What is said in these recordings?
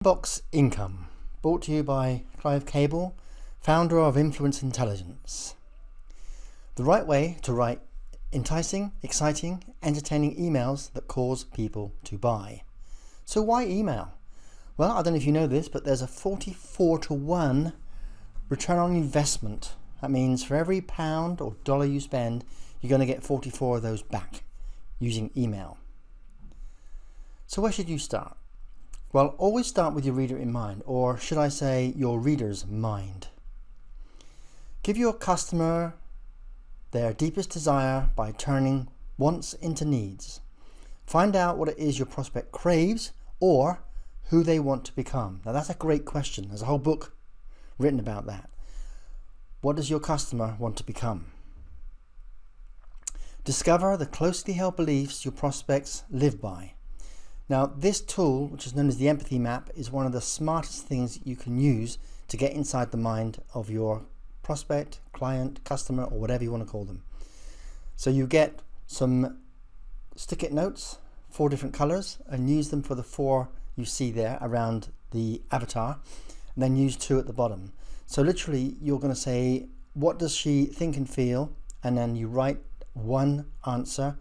Box Income, brought to you by Clive Cable, founder of Influence Intelligence. The right way to write enticing, exciting, entertaining emails that cause people to buy. So why email? Well, I don't know if you know this, but there's a 44-to-1 return on investment. That means for every pound or dollar you spend, you're going to get 44 of those back using email. So where should you start? Well, always start with your reader in mind, or should I say your reader's mind. Give your customer their deepest desire by turning wants into needs. Find out what it is your prospect craves or who they want to become. Now that's a great question. There's a whole book written about that. What does your customer want to become? Discover the closely held beliefs your prospects live by. Now, this tool, which is known as the empathy map, is one of the smartest things you can use to get inside the mind of your prospect, client, customer, or whatever you want to call them. So you get some stick-it notes, 4 different colors, and use them for the 4 you see there around the avatar, and then use 2 at the bottom. So literally, you're going to say, what does she think and feel? And then you write one answer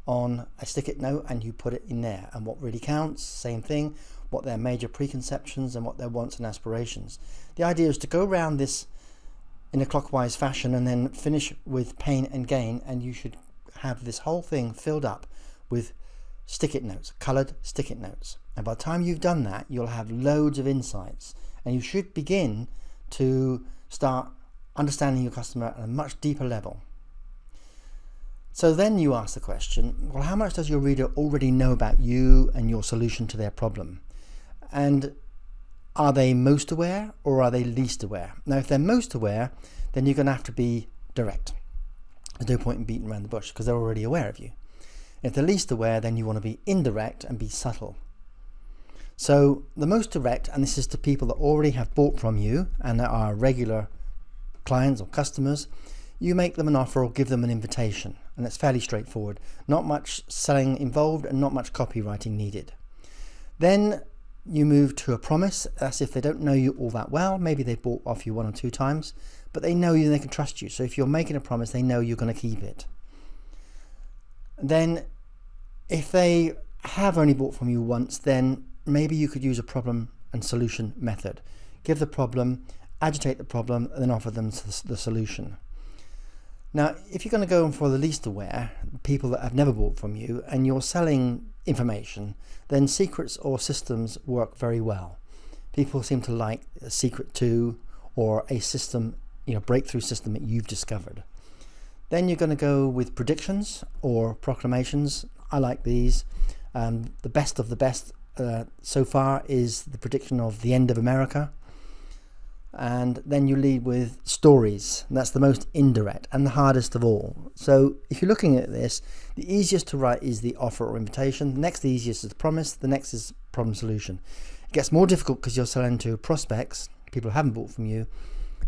on a stick-it note and you put it in there, and what really counts, same thing, what their major preconceptions and what their wants and aspirations. The idea is to go around this in a clockwise fashion and then finish with pain and gain, and you should have this whole thing filled up with stick-it notes, colored stick-it notes. And by the time you've done that, you'll have loads of insights, and you should begin to start understanding your customer at a much deeper level. So then you ask the question, well, how much does your reader already know about you and your solution to their problem? And are they most aware or are they least aware? Now, if they're most aware, then you're going to have to be direct. There's no point in beating around the bush because they're already aware of you. If they're least aware, then you want to be indirect and be subtle. So the most direct, and this is to people that already have bought from you and that are regular clients or customers, you make them an offer or give them an invitation, and it's fairly straightforward. Not much selling involved and not much copywriting needed. Then you move to a promise. That's if they don't know you all that well. Maybe they bought off you 1 or 2 times, but they know you and they can trust you. So if you're making a promise, they know you're going to keep it. Then if they have only bought from you once, then maybe you could use a problem and solution method. Give the problem, agitate the problem, and then offer them the solution. Now, if you're going to go for the least aware, people that have never bought from you, and you're selling information, then secrets or systems work very well. People seem to like a secret to, or a system, breakthrough system that you've discovered. Then you're going to go with predictions or proclamations. I like these. The best of the best so far is the prediction of the end of America. And then you lead with stories. That's the most indirect and the hardest of all. So if you're looking at this, the easiest to write is the offer or invitation. The next easiest is the promise. The next is problem solution. It gets more difficult because you're selling to prospects, people who haven't bought from you.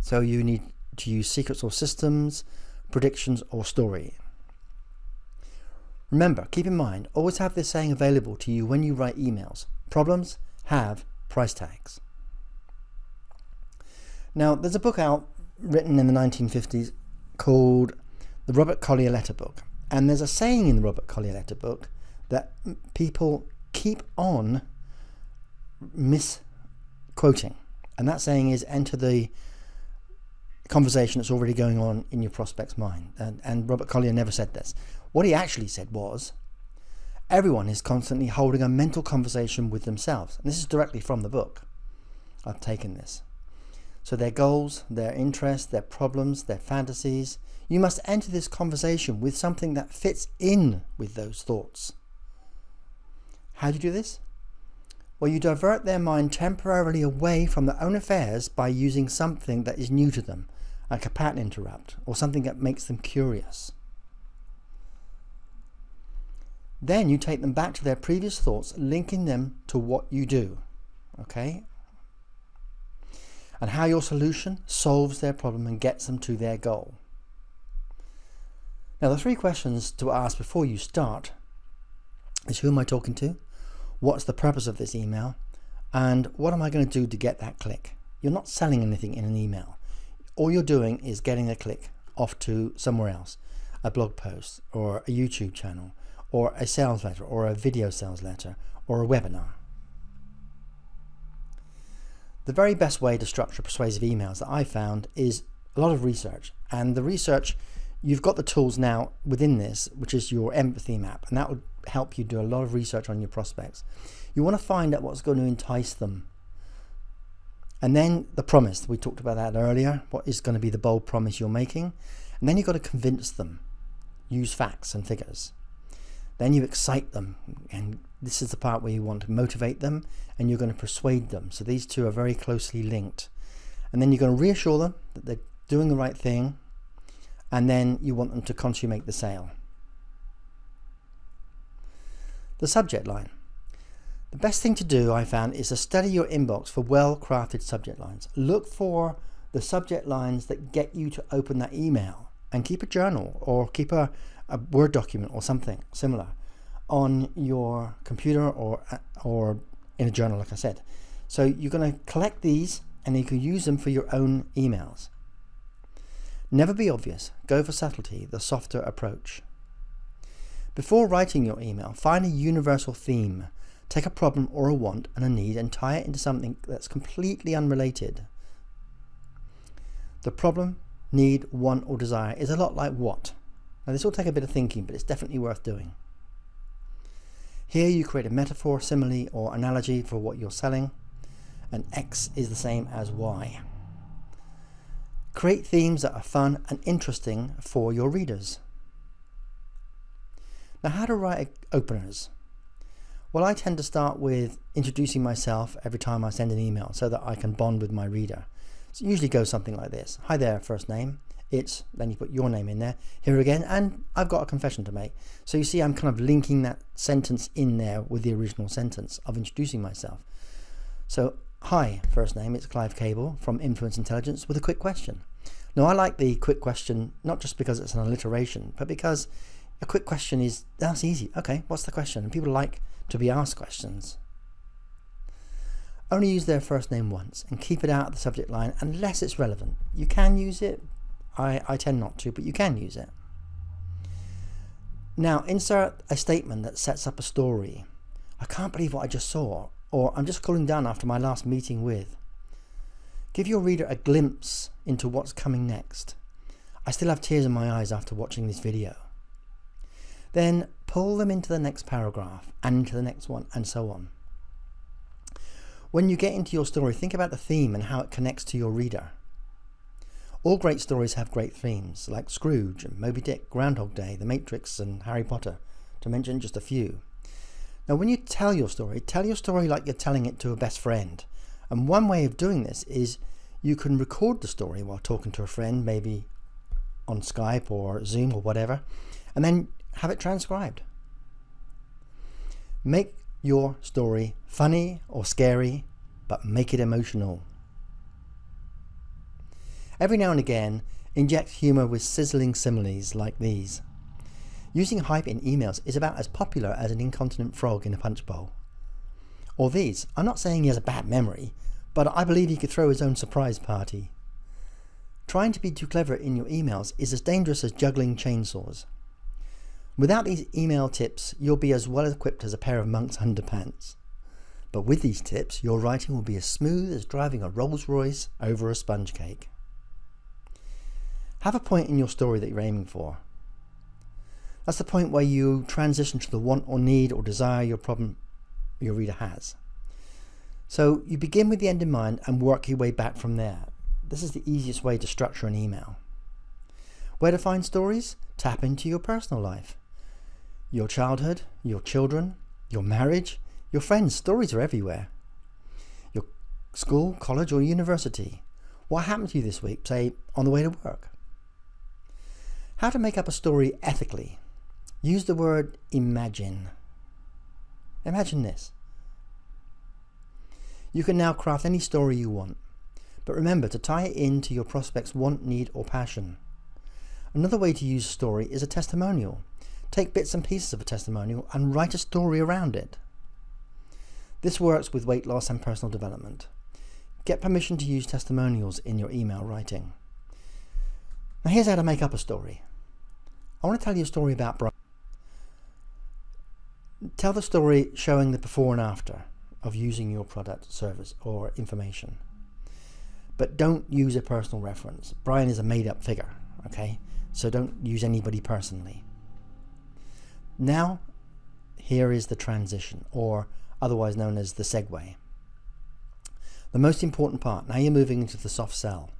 So you need to use secrets or systems, predictions or story. Remember, keep in mind, always have this saying available to you when you write emails. Problems have price tags. Now, there's a book out written in the 1950s called the Robert Collier Letter Book. And there's a saying in the Robert Collier Letter Book that people keep on misquoting. And that saying is, enter the conversation that's already going on in your prospect's mind. And Robert Collier never said this. What he actually said was, everyone is constantly holding a mental conversation with themselves. And this is directly from the book. I've taken this. So their goals, their interests, their problems, their fantasies, you must enter this conversation with something that fits in with those thoughts. How do you do this? Well, you divert their mind temporarily away from their own affairs by using something that is new to them, like a pattern interrupt, or something that makes them curious. Then you take them back to their previous thoughts, linking them to what you do. Okay? And how your solution solves their problem and gets them to their goal. Now, the 3 questions to ask before you start is, who am I talking to? What's the purpose of this email? And what am I going to do to get that click? You're not selling anything in an email. All you're doing is getting a click off to somewhere else, a blog post or a YouTube channel or a sales letter or a video sales letter or a webinar. The very best way to structure persuasive emails that I found is a lot of research. And the research, you've got the tools now within this, which is your empathy map, and that would help you do a lot of research on your prospects. You want to find out what's going to entice them. And then the promise, we talked about that earlier. What is going to be the bold promise you're making? And then you've got to convince them. Use facts and figures. Then you excite them, and this is the part where you want to motivate them and you're going to persuade them. So these two are very closely linked. And then you're going to reassure them that they're doing the right thing, and then you want them to consummate the sale. The subject line. The best thing to do, I found, is to study your inbox for well-crafted subject lines. Look for the subject lines that get you to open that email, and keep a journal or keep a Word document or something similar on your computer or in a journal, like I said. So you're going to collect these and you can use them for your own emails. Never be obvious. Go for subtlety, the softer approach. Before writing your email, find a universal theme. Take a problem or a want and a need and tie it into something that's completely unrelated. The problem, need, want, or desire is a lot like what. Now this will take a bit of thinking, but it's definitely worth doing. Here you create a metaphor, simile, or analogy for what you're selling, and X is the same as Y. Create themes that are fun and interesting for your readers. Now, how to write openers? Well, I tend to start with introducing myself every time I send an email so that I can bond with my reader. So it usually goes something like this. Hi there, first name. It's, then you put your name in there, here again, and I've got a confession to make. So you see I'm kind of linking that sentence in there with the original sentence of introducing myself. So, hi, first name, it's Clive Cable from Influence Intelligence with a quick question. Now I like the quick question, not just because it's an alliteration, but because a quick question is, that's easy. Okay, what's the question? And people like to be asked questions. Only use their first name once and keep it out of the subject line unless it's relevant. You can use it. I tend not to, but you can use it. Now insert a statement that sets up a story. I can't believe what I just saw, or I'm just cooling down after my last meeting with. Give your reader a glimpse into what's coming next. I still have tears in my eyes after watching this video. Then pull them into the next paragraph and into the next one, and so on. When you get into your story, think about the theme and how it connects to your reader. All great stories have great themes, like Scrooge and Moby Dick, Groundhog Day, The Matrix and Harry Potter, to mention just a few. Now when you tell your story like you're telling it to a best friend. And one way of doing this is you can record the story while talking to a friend, maybe on Skype or Zoom or whatever, and then have it transcribed. Make your story funny or scary, but make it emotional. Every now and again, inject humor with sizzling similes like these. Using hype in emails is about as popular as an incontinent frog in a punch bowl. Or these. I'm not saying he has a bad memory, but I believe he could throw his own surprise party. Trying to be too clever in your emails is as dangerous as juggling chainsaws. Without these email tips, you'll be as well equipped as a pair of monk's underpants. But with these tips, your writing will be as smooth as driving a Rolls-Royce over a sponge cake. Have a point in your story that you're aiming for. That's the point where you transition to the want or need or desire your problem your reader has. So you begin with the end in mind and work your way back from there. This is the easiest way to structure an email. Where to find stories? Tap into your personal life. Your childhood, your children, your marriage, your friends. Stories are everywhere. Your school, college or university. What happened to you this week, say on the way to work? How to make up a story ethically. Use the word imagine. Imagine this. You can now craft any story you want, but remember to tie it into your prospect's want, need or passion. Another way to use a story is a testimonial. Take bits and pieces of a testimonial and write a story around it. This works with weight loss and personal development. Get permission to use testimonials in your email writing. Now here's how to make up a story. I want to tell you a story about Brian. Tell the story showing the before and after of using your product, service, or information. But don't use a personal reference. Brian is a made-up figure, okay? So don't use anybody personally. Now, here is the transition, or otherwise known as the segue. The most important part. Now you're moving into the soft sell.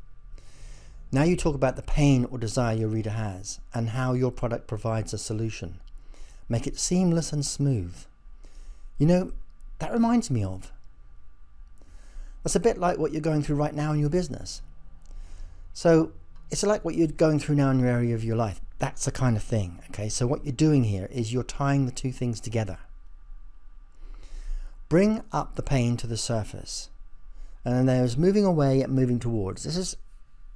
Now you talk about the pain or desire your reader has and how your product provides a solution. Make it seamless and smooth. You know, that reminds me of. That's a bit like what you're going through right now in your business. So it's like what you're going through now in your area of your life. That's the kind of thing, okay? So what you're doing here is you're tying the two things together. Bring up the pain to the surface. And then there's moving away and moving towards. This is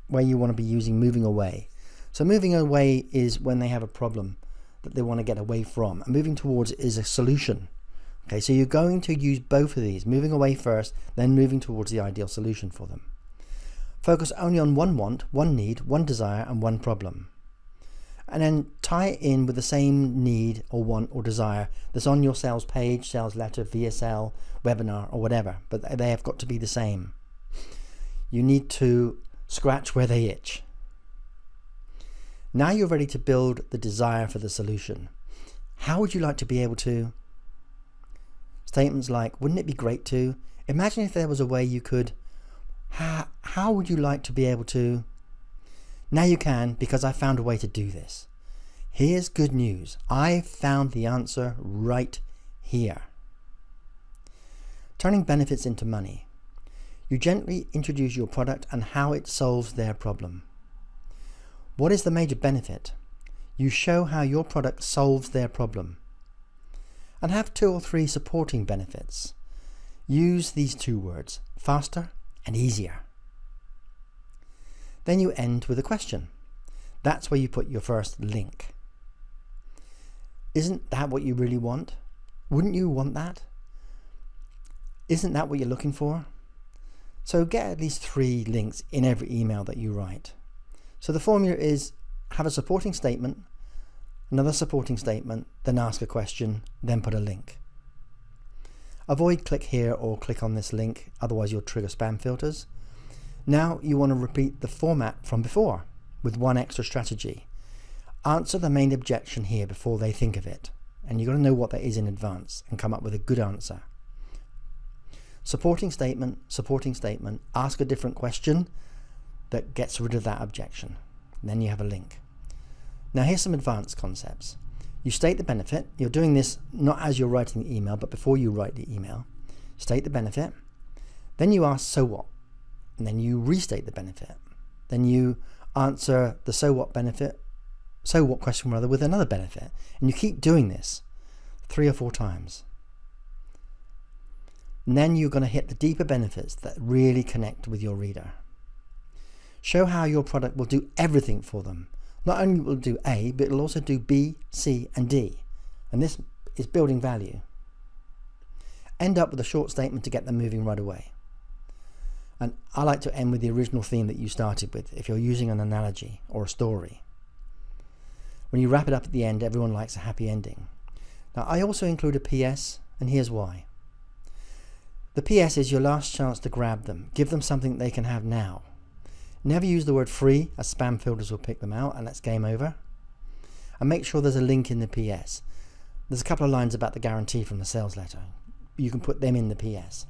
where you want to be using moving away. So moving away is when they have a problem that they want to get away from. And moving towards is a solution. Okay, so you're going to use both of these, moving away first, then moving towards the ideal solution for them. Focus only on one want, one need, one desire, and one problem. And then tie it in with the same need or want or desire that's on your sales page, sales letter, VSL, webinar, or whatever, but they have got to be the same. You need to scratch where they itch. Now you're ready to build the desire for the solution. How would you like to be able to? Statements like, wouldn't it be great to? Imagine if there was a way you could. How would you like to be able to? Now you can, because I found a way to do this. Here's good news. I found the answer right here. Turning benefits into money. You gently introduce your product and how it solves their problem. What is the major benefit? You show how your product solves their problem. And have 2 or 3 supporting benefits. Use these 2 words, faster and easier. Then you end with a question. That's where you put your first link. Isn't that what you really want? Wouldn't you want that? Isn't that what you're looking for? So get at least 3 links in every email that you write. So the formula is have a supporting statement, another supporting statement, then ask a question, then put a link. Avoid click here or click on this link, otherwise you'll trigger spam filters. Now you want to repeat the format from before with one extra strategy. Answer the main objection here before they think of it. And you've got to know what that is in advance and come up with a good answer. Supporting statement, ask a different question that gets rid of that objection. And then you have a link. Now here's some advanced concepts. You state the benefit. You're doing this not as you're writing the email, but before you write the email. State the benefit. Then you ask, so what? And then you restate the benefit. Then you answer the so what question with another benefit. And you keep doing this 3 or 4 times. And then you're going to hit the deeper benefits that really connect with your reader. Show how your product will do everything for them. Not only will it do A, but it'll also do B, C, and D. And this is building value. End up with a short statement to get them moving right away. And I like to end with the original theme that you started with, if you're using an analogy or a story. When you wrap it up at the end, everyone likes a happy ending. Now, I also include a PS, and here's why. The PS is your last chance to grab them. Give them something they can have now. Never use the word free, as spam filters will pick them out, and that's game over. And make sure there's a link in the PS. There's a couple of lines about the guarantee from the sales letter. You can put them in the PS.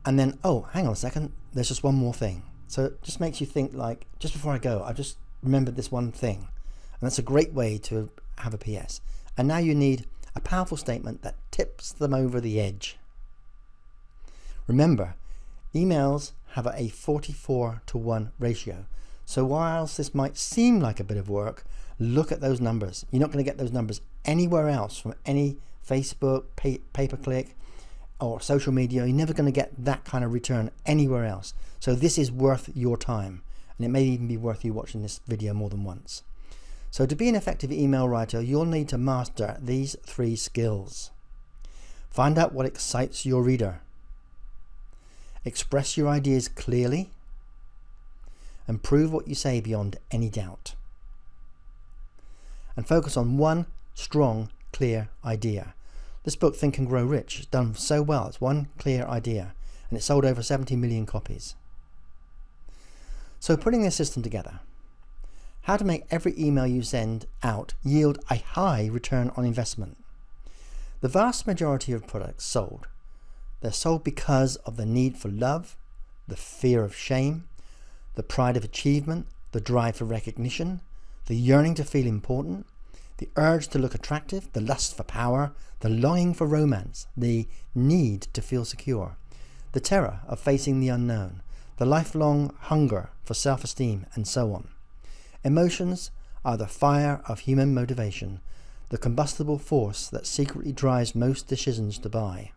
And then, oh, hang on a second, there's just one more thing. So it just makes you think, like, just before I go, I just remembered this one thing. And that's a great way to have a PS. And now you need a powerful statement that tips them over the edge. Remember, emails have a 44:1 ratio. So whilst this might seem like a bit of work, look at those numbers. You're not going to get those numbers anywhere else from any Facebook, pay-per-click, or social media. You're never going to get that kind of return anywhere else. So this is worth your time, and it may even be worth you watching this video more than once. So to be an effective email writer, you'll need to master these 3 skills. Find out what excites your reader. Express your ideas clearly and prove what you say beyond any doubt. And focus on one strong, clear idea. This book, Think and Grow Rich, is done so well. It's one clear idea, and it sold over 70 million copies. So putting this system together, how to make every email you send out yield a high return on investment. The vast majority of products sold, they're sold because of the need for love, the fear of shame, the pride of achievement, the drive for recognition, the yearning to feel important, the urge to look attractive, the lust for power, the longing for romance, the need to feel secure, the terror of facing the unknown, the lifelong hunger for self-esteem, and so on. Emotions are the fire of human motivation, the combustible force that secretly drives most decisions to buy.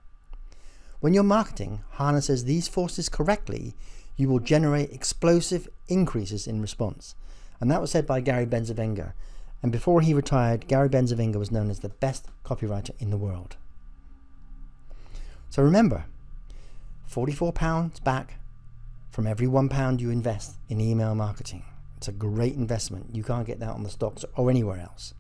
When your marketing harnesses these forces correctly, you will generate explosive increases in response. And that was said by Gary Bencivenga. And before he retired, Gary Bencivenga was known as the best copywriter in the world. So remember, £44 back from every £1 you invest in email marketing. It's a great investment. You can't get that on the stocks or anywhere else.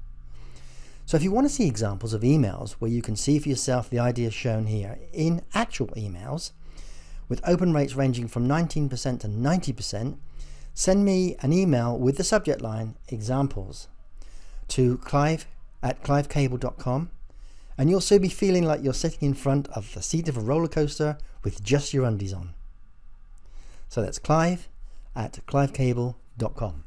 So if you want to see examples of emails where you can see for yourself the ideas shown here in actual emails, with open rates ranging from 19% to 90%, send me an email with the subject line examples to clive@clivecable.com, and you'll soon be feeling like you're sitting in front of the seat of a roller coaster with just your undies on. So that's clive@clivecable.com.